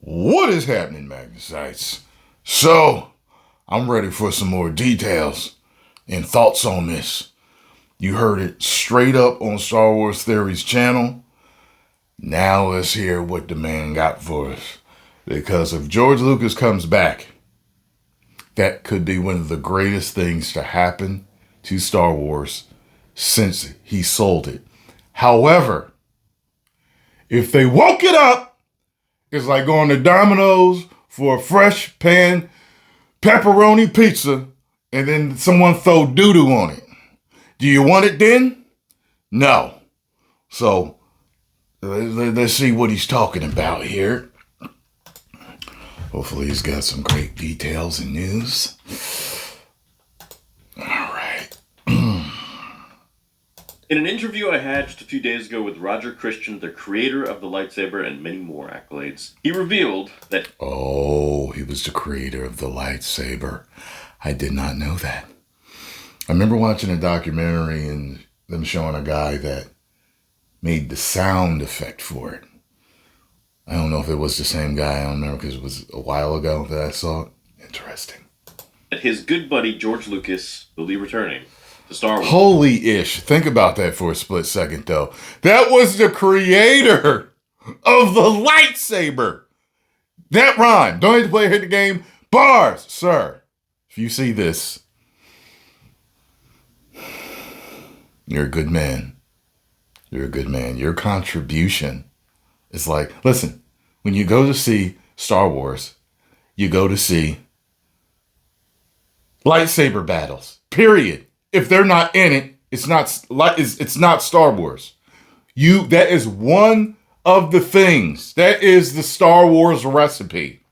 What is happening, Magnusites? So, I'm ready for some more details and thoughts on this. You heard it straight up on Star Wars Theory's channel. Now let's hear what the man got for us. Because if George Lucas comes back, that could be one of the greatest things to happen to Star Wars since he sold it. However, if they woke it up, it's like going to Domino's for a fresh pan pepperoni pizza and then someone throw doo-doo on it. Do you want it then? No. So let's see what he's talking about here. Hopefully he's got some great details and news. All right. In an interview I had just a few days ago with Roger Christian, the creator of the lightsaber and many more accolades, he revealed that... Oh, he was the creator of the lightsaber. I did not know that. I remember watching a documentary and them showing a guy that made the sound effect for it. I don't know if it was the same guy. I don't remember because it was a while ago that I saw it. Interesting. That his good buddy George Lucas will be returning to Star Wars. Holy ish. Think about that for a split second, though. That was the creator of the lightsaber. That rhyme. Don't have to play hit the game. Bars, sir. If you see this, you're a good man. You're a good man. Your contribution is like, listen, when you go to see Star Wars, you go to see lightsaber battles, period. If they're not in it, it's not Star Wars. That is one of the things. That is the Star Wars recipe.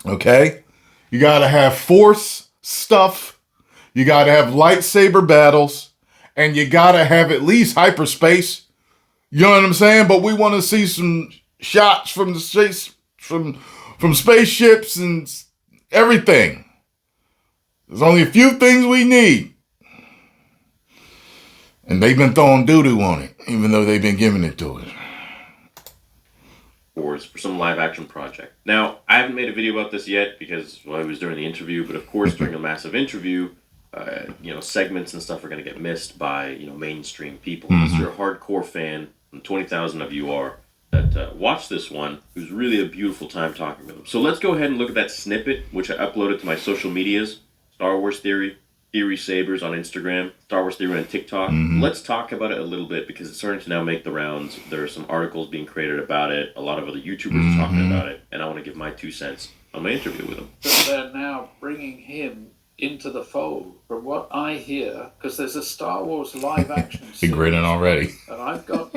Okay? You got to have Force stuff. You got to have lightsaber battles. And you got to have at least hyperspace. You know what I'm saying? But we want to see some shots from the space, from spaceships and everything. There's only a few things we need. And they've been throwing doo-doo on it, even though they've been giving it to us. For some live action project. Now, I haven't made a video about this yet because, well, it was during the interview, but of course, during a massive interview, segments and stuff are going to get missed by, mainstream people. Unless you're a hardcore fan, and 20,000 of you are, that watch this one. It was really a beautiful time talking with them. So let's go ahead and look at that snippet, which I uploaded to my social medias, Star Wars Theory Sabers on Instagram, Star Wars Theory on TikTok. Let's talk about it a little bit because it's starting to now make the rounds. There are some articles being created about it. A lot of other YouTubers are talking about it. And I want to give my 2 cents on my interview with him. But they're now bringing him into the fold, from what I hear, because there's a Star Wars live action series. You're grinning already. And I've got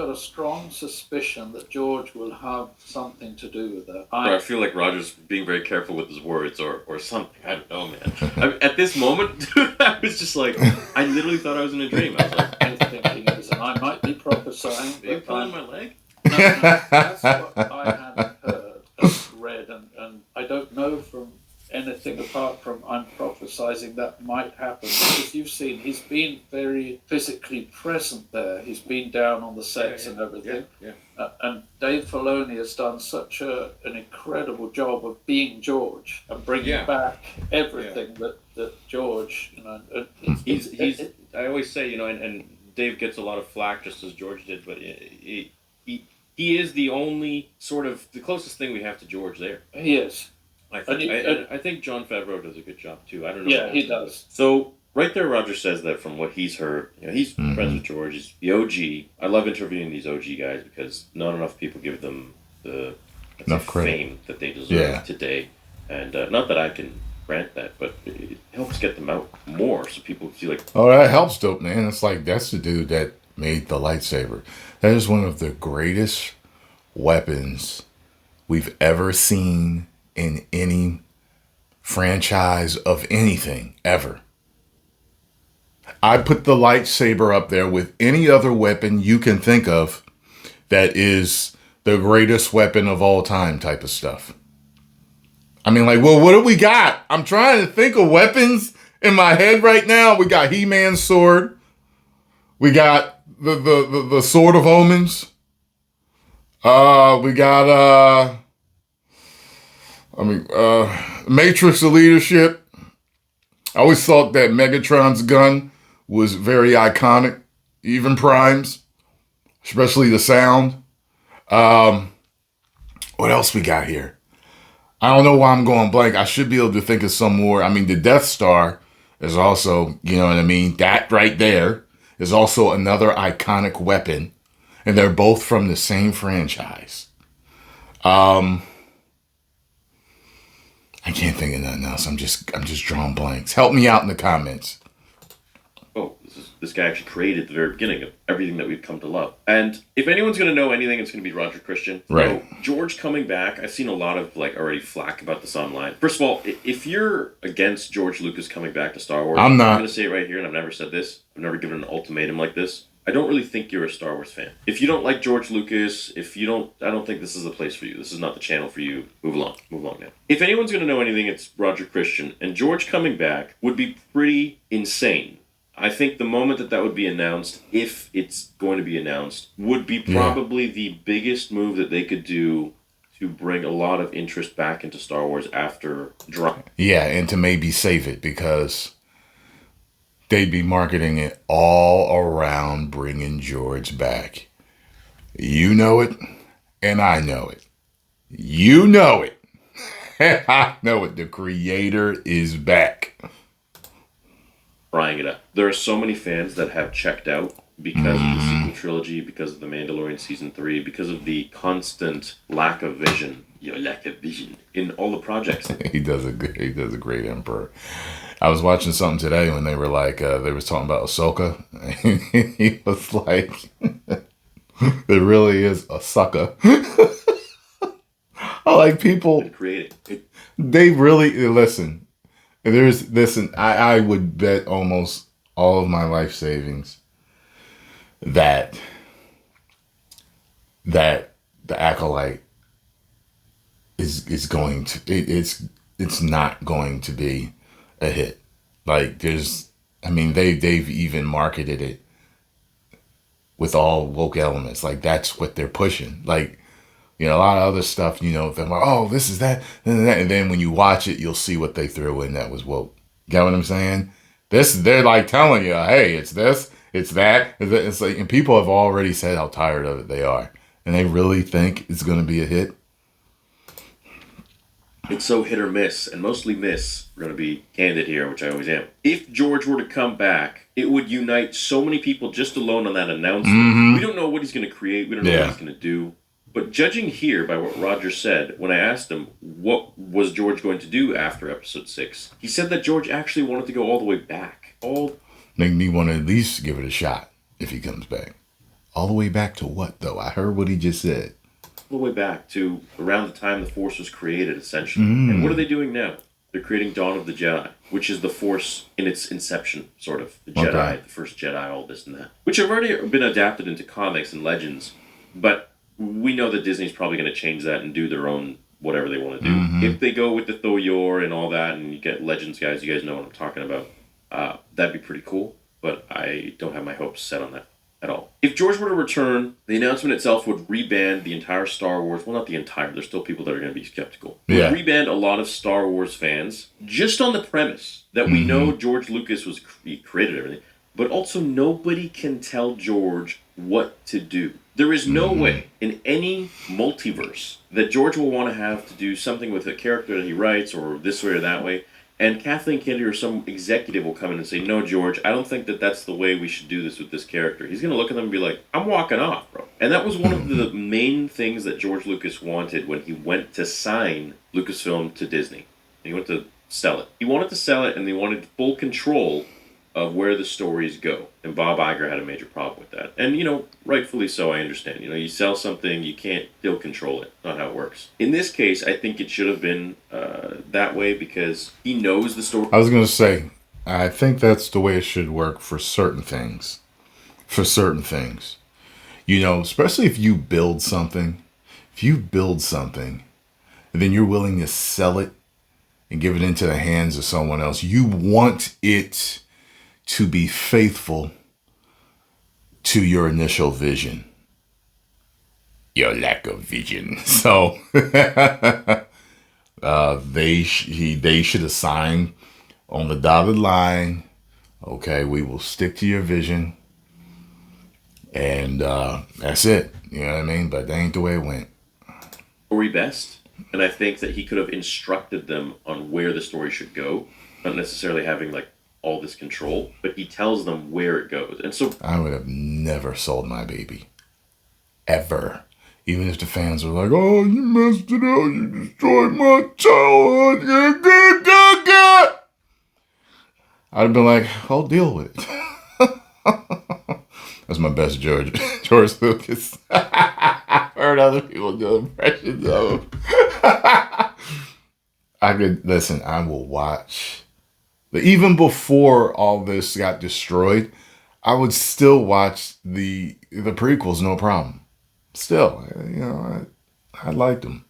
a strong suspicion that George will have something to do with that. I feel like Roger's being very careful with his words or something. I don't know, man. At this moment, I was just like, I literally thought I was in a dream. I was like, I'm thinking it is, and I might be prophesying. Are you pulling my leg? No, that's what I had heard and read, and I don't know from anything apart from I'm prophesizing that might happen, because you've seen he's been very physically present there. He's been down on the sets and everything. And Dave Filoni has done such an incredible job of being George and bringing back everything that George, he's I always say, and Dave gets a lot of flack just as George did, but he is the only sort of the closest thing we have to George there. He is. I think Jon Favreau does a good job too. I don't know. Yeah, he does. So right there, Roger says that from what he's heard, he's friends with George. He's the OG. I love interviewing these OG guys because not enough people give them the fame that they deserve today. And not that I can grant that, but it helps get them out more so people feel like... Oh, that helps, dope, man. It's like, that's the dude that made the lightsaber. That is one of the greatest weapons we've ever seen in any franchise of anything ever. I put the lightsaber up there with any other weapon you can think of that is the greatest weapon of all time type of stuff. I mean, like, well, what do we got? I'm trying to think of weapons in my head right now. We got He-Man's sword. We got the Sword of Omens. We got I mean, Matrix of Leadership. I always thought that Megatron's gun was very iconic, even Prime's, especially the sound. What else we got here? I don't know why I'm going blank. I should be able to think of some more. I mean, the Death Star is also, you know what I mean? That right there is also another iconic weapon. And they're both from the same franchise. I can't think of nothing else. I'm just drawing blanks. Help me out in the comments. Oh, this guy actually created the very beginning of everything that we've come to love. And if anyone's going to know anything, it's going to be Roger Christian. Right. So George coming back, I've seen a lot of already flack about this online. First of all, if you're against George Lucas coming back to Star Wars, I'm not. I'm going to say it right here, and I've never said this. I've never given an ultimatum like this. I don't really think you're a Star Wars fan. If you don't like George Lucas, I don't think this is the place for you. This is not the channel for you. Move along now. If anyone's going to know anything, it's Roger Christian. And George coming back would be pretty insane. I think the moment that would be announced, if it's going to be announced, would be probably the biggest move that they could do to bring a lot of interest back into Star Wars after drop. Yeah, and to maybe save it, because they'd be marketing it all around bringing George back. You know it, and I know it. You know it. I know it. The creator is back. Frying it up. There are so many fans that have checked out because of the sequel trilogy, because of The Mandalorian Season 3, because of the constant lack of vision. Your lack of vision in all the projects. He does a great Emperor. I was watching something today when they were like, they was talking about Ahsoka. And he was like, it really is a sucker. I like people. They really, listen. I would bet almost all of my life savings that the Acolyte is going to, it's not going to be a hit. Like they've even marketed it with all woke elements. Like that's what they're pushing. Like, you know, a lot of other stuff, you know, they're like, oh, this is that, and then when you watch it, you'll see what they threw in that was woke. Get what I'm saying? They're like telling you, hey, it's this, it's that. It's like, and people have already said how tired of it they are, and they really think it's going to be a hit. It's so hit or miss, and mostly miss. We're going to be candid here, which I always am. If George were to come back, it would unite so many people just alone on that announcement. Mm-hmm. We don't know what he's going to create. We don't know what he's going to do. But judging here by what Roger said, when I asked him what was George going to do after Episode 6, he said that George actually wanted to go all the way back. Make me want to at least give it a shot if he comes back. All the way back to what, though? I heard what he just said. All the way back to around the time the Force was created, essentially. And what are they doing now? They're creating Dawn of the Jedi, which is the Force in its inception, sort of. The Jedi, the first Jedi, all this and that. Which have already been adapted into comics and legends, but we know that Disney's probably going to change that and do their own whatever they want to do. Mm-hmm. If they go with the Thoyor and all that, and you get Legends guys, you guys know what I'm talking about, that'd be pretty cool, but I don't have my hopes set on that at all. If George were to return, the announcement itself would reband the entire Star Wars, well, not the entire, there's still people that are going to be skeptical. Yeah. Would reband a lot of Star Wars fans, just on the premise that we know George Lucas he created everything, but also nobody can tell George what to do. There is no way in any multiverse that George will want to have to do something with a character that he writes or this way or that way, and Kathleen Kennedy or some executive will come in and say, no, George, I don't think that that's the way we should do this with this character. He's going to look at them and be like, I'm walking off, bro. And that was one of the main things that George Lucas wanted when he went to sign Lucasfilm to Disney. He went to sell it. He wanted to sell it, and they wanted full control of where the stories go. And Bob Iger had a major problem with that. And, you know, rightfully so, I understand. You know, you sell something, you can't still control it. Not how it works. In this case, I think it should have been that way because he knows the story. I was going to say, I think that's the way it should work for certain things. For certain things. You know, especially if you build something. If you build something, and then you're willing to sell it and give it into the hands of someone else, you want it to be faithful to your initial vision. Your lack of vision. So, They should have signed on the dotted line. Okay, we will stick to your vision, and that's it. You know what I mean? But that ain't the way it went. Story best, and I think that he could have instructed them on where the story should go, not necessarily having like all this control, but he tells them where it goes. And so I would have never sold my baby, ever. Even if the fans were like, "Oh, you messed it up, you destroyed my childhood," I'd have been like, "I'll deal with it." That's my best George Lucas. I heard other people do impressions of him. I could listen. I will watch. But even before all this got destroyed, I would still watch the prequels, no problem. Still, I liked them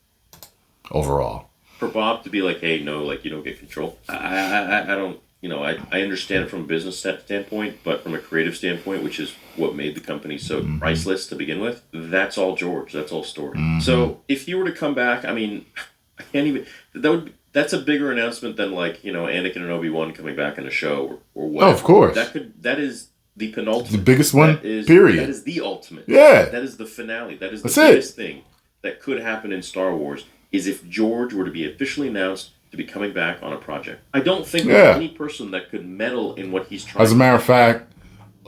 overall. for Bob to be like, "Hey, no, like you don't get control," I don't. I understand it from a business standpoint, but from a creative standpoint, which is what made the company so priceless to begin with, that's all George. That's all story. So if you were to come back, I mean, I can't even. That's a bigger announcement than like Anakin and Obi-Wan coming back in a show or whatever. Oh, of course. That is the penultimate. The biggest one. Period. That is the ultimate. Yeah. That is the finale. That is the That's biggest thing that could happen in Star Wars. Is if George were to be officially announced to be coming back on a project. I don't think there's any person that could meddle in what he's trying. As a matter of fact,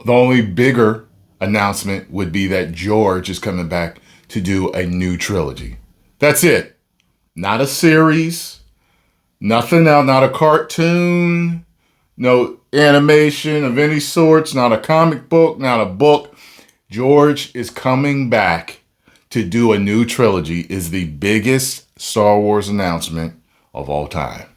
the only bigger announcement would be that George is coming back to do a new trilogy. That's it. Not a series. Nothing else. Not a cartoon. No animation of any sorts. Not a comic book. Not a book. George is coming back to do a new trilogy. Is the biggest Star Wars announcement of all time.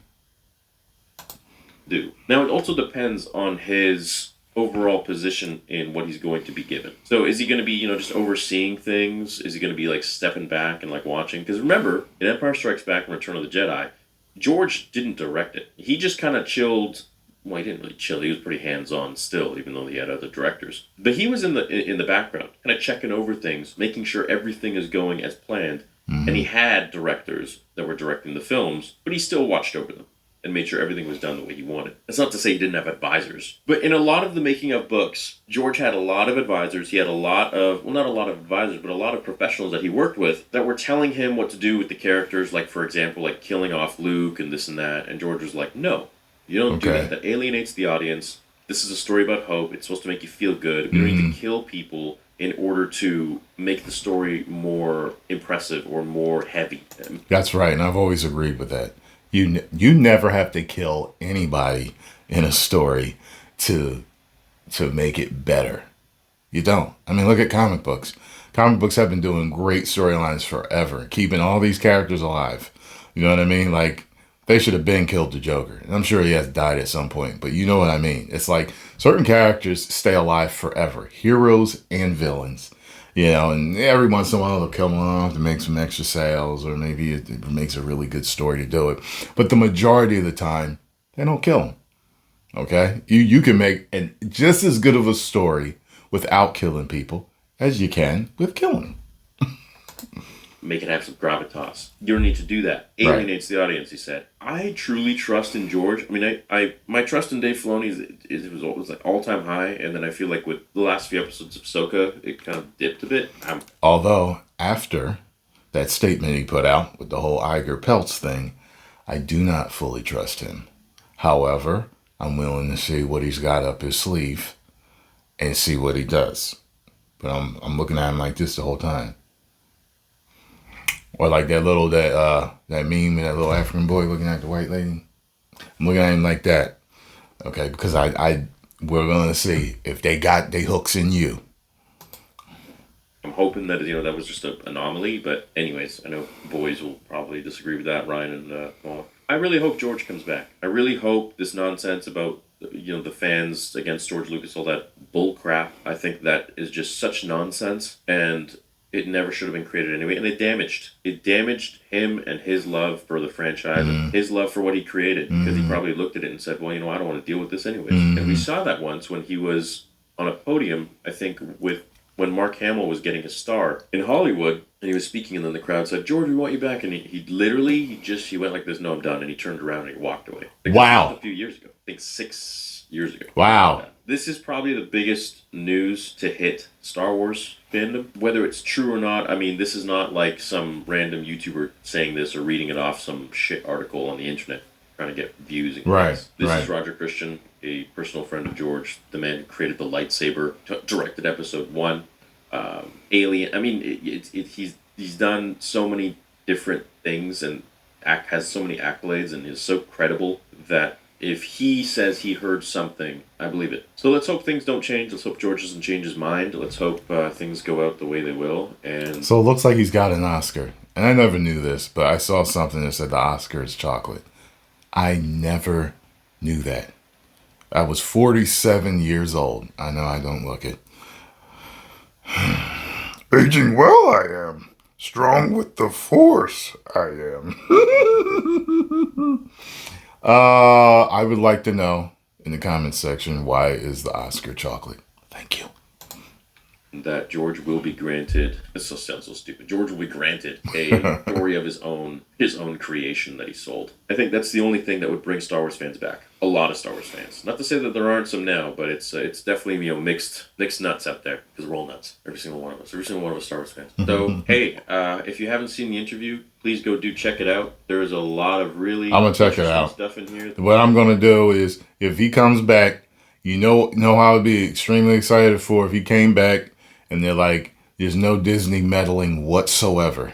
Now, it also depends on his overall position in what he's going to be given. So is he going to be, just overseeing things? Is he going to be like stepping back and like watching? Because remember, in Empire Strikes Back and Return of the Jedi, George didn't direct it. He just kind of chilled. Well, he didn't really chill. He was pretty hands-on still, even though he had other directors. But he was in the background, kind of checking over things, making sure everything is going as planned. And he had directors that were directing the films, but he still watched over them and made sure everything was done the way he wanted. That's not to say he didn't have advisors. But in a lot of the making of books, George had a lot of advisors. He had a lot of, well, not a lot of advisors, but a lot of professionals that he worked with that were telling him what to do with the characters, like, for example, like killing off Luke and this and that. And George was like, no, you don't do that. That alienates the audience. This is a story about hope. It's supposed to make you feel good. We don't need to kill people in order to make the story more impressive or more heavy. That's right, and I've always agreed with that. You never have to kill anybody in a story to make it better. You don't. I mean, look at comic books. Comic books have been doing great storylines forever, keeping all these characters alive. You know what I mean? Like, they should have been killed the Joker. And I'm sure he has died at some point, but you know what I mean. It's like certain characters stay alive forever, heroes and villains. And every once in a while they'll kill them off to make some extra sales, or maybe it makes a really good story to do it. But the majority of the time, they don't kill them. Okay? You can make just as good of a story without killing people as you can with killing them. Make it have some gravitas. You don't need to do that. Alienates the audience, he said. I truly trust in George. I mean, my trust in Dave Filoni was like all-time high, and then I feel like with the last few episodes of Ahsoka, it kind of dipped a bit. Although, after that statement he put out with the whole Iger Peltz thing, I do not fully trust him. However, I'm willing to see what he's got up his sleeve and see what he does. But I'm looking at him like this the whole time. Or like that meme of that little African boy looking at the white lady. I'm looking at him like that. Okay, because we're going to see if they got their hooks in you. I'm hoping that that was just an anomaly, but anyways, I know boys will probably disagree with that, Ryan and Paul. I really hope George comes back. I really hope this nonsense about the fans against George Lucas, all that bull crap, I think that is just such nonsense, and it never should have been created anyway, and it damaged him and his love for the franchise, and his love for what he created, because he probably looked at it and said, well, I don't want to deal with this anyways. And we saw that once when he was on a podium, I think, with when Mark Hamill was getting his star in Hollywood, and he was speaking, and then the crowd said, "George, we want you back," and he went like this, "No, I'm done," and he turned around and he walked away. Like, Wow. This was a few years ago. I think 6 years ago. Wow. This is probably the biggest news to hit Star Wars fandom. Whether it's true or not, I mean, this is not like some random YouTuber saying this or reading it off some shit article on the internet trying to get views and clicks. This is Roger Christian, a personal friend of George, the man who created the lightsaber, directed Episode 1, Alien. I mean, he's done so many different things and has so many accolades and is so credible that if he says he heard something, I believe it. So let's hope things don't change. Let's hope George doesn't change his mind. Let's hope things go out the way they will. And so it looks like he's got an Oscar. And I never knew this, but I saw something that said the Oscar is chocolate. I never knew that. I was 47 years old. I know I don't look it. Aging well, I am. Strong with the Force, I am. I would like to know in the comments section, why is the Oscar chocolate? Thank you. That George will be granted, this sounds so stupid, George will be granted a story of his own creation that he sold. I think that's the only thing that would bring Star Wars fans back. A lot of Star Wars fans. Not to say that there aren't some now, but it's definitely, mixed nuts out there, because we're all nuts. Every single one of us Star Wars fans. So, hey, if you haven't seen the interview, please go check it out. There is a lot of really I'm gonna check it out. Stuff in here. What I'm gonna do is, if he comes back, you know how I'd be extremely excited for if he came back and they're like, there's no Disney meddling whatsoever.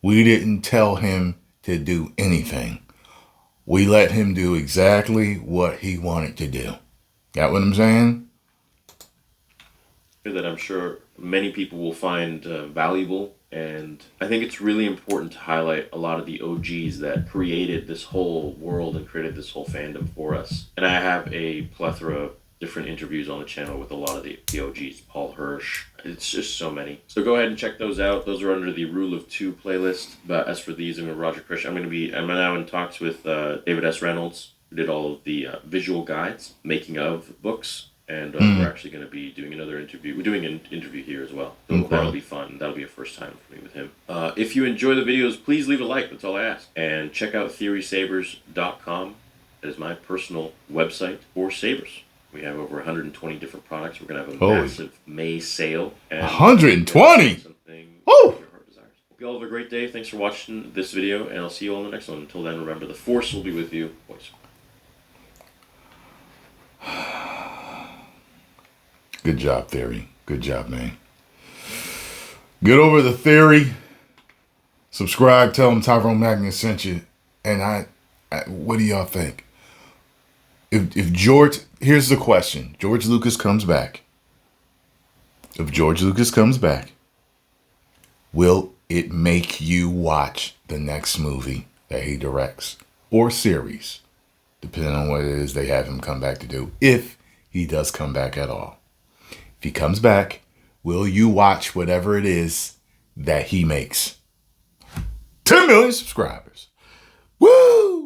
We didn't tell him to do anything. We let him do exactly what he wanted to do. Got what I'm saying? That I'm sure many people will find valuable, and I think it's really important to highlight a lot of the OGs that created this whole world and created this whole fandom for us. And I have a plethora of different interviews on the channel with a lot of the OGs. Paul Hirsch. It's just so many. So go ahead and check those out. Those are under the Rule of Two playlist. But as for these, I'm with Roger Christian. I'm now in talks with David S. Reynolds, who did all of the visual guides, making of books. And we're actually going to be doing another interview. We're doing an interview here as well. So that'll be fun. That'll be a first time for me with him. If you enjoy the videos, please leave a like. That's all I ask. And check out theorysabers.com. That is my personal website for sabers. We have over 120 different products. We're going to have a massive May sale. 120? Oh! Hope you all have a great day. Thanks for watching this video, and I'll see you all in the next one. Until then, remember, the Force will be with you. Boys. Good job, Theory. Good job, man. Get over the Theory. Subscribe. Tell them Tyrone Magnus sent you. And what do y'all think? If George, here's the question. George Lucas comes back. If George Lucas comes back, will it make you watch the next movie that he directs or series, depending on what it is they have him come back to do, if he does come back at all? If he comes back, will you watch whatever it is that he makes? 10 million subscribers. Woo!